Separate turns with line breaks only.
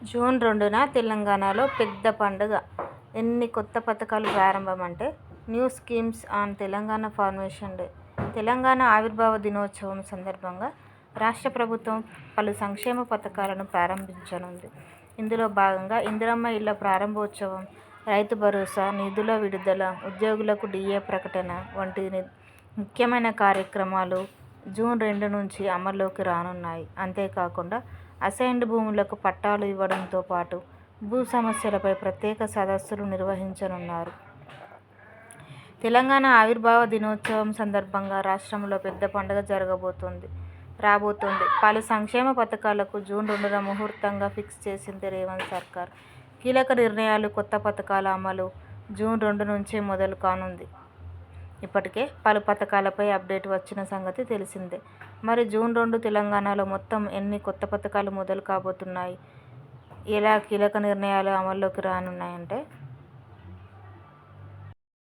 June 2న తెలంగాణలో పెద్ద పండుగ. ఎన్ని కొత్త పథకాలు ప్రారంభం అంటే new schemes on Telangana formation day. Telangana ఆవిర్భావ దినోత్సవం సందర్భంగా రాష్ట్ర ప్రభుత్వం పలు సంక్షేమ పథకాలను ప్రారంభించనుంది. ఇందులో భాగంగా ఇందిరమ్మ ఇళ్ల ప్రారంభోత్సవం, రైతు భరోసా, నిధుల విడుదల, ఉద్యోగులకు డిఏ ప్రకటన వంటి ముఖ్యమైన కార్యక్రమాలు జూన్ 2 నుంచి అమల్లోకి రానున్నాయి. అంతేకాకుండా అసైన్డ్ భూములకు పట్టాలు ఇవ్వడంతో పాటు భూ సమస్యలపై ప్రత్యేక సదస్సులు నిర్వహించనున్నారు. తెలంగాణ ఆవిర్భావ దినోత్సవం సందర్భంగా రాష్ట్రంలో పెద్ద పండుగ రాబోతోంది. పలు సంక్షేమ పథకాలకు జూన్ 2న ముహూర్తంగా ఫిక్స్ చేసింది రేవంత్ సర్కార్. కీలక నిర్ణయాలు, కొత్త పథకాల అమలు జూన్ 2 నుంచే మొదలు కానుంది. ఇప్పటికే పలు పథకాలపై అప్డేట్ వచ్చిన సంగతి తెలిసిందే. మరి జూన్ 2 తెలంగాణలో మొత్తం ఎన్ని కొత్త పథకాలు మొదలు కాబోతున్నాయి? ఎలా కీలక నిర్ణయాలు అమల్లోకి రానున్నాయంటే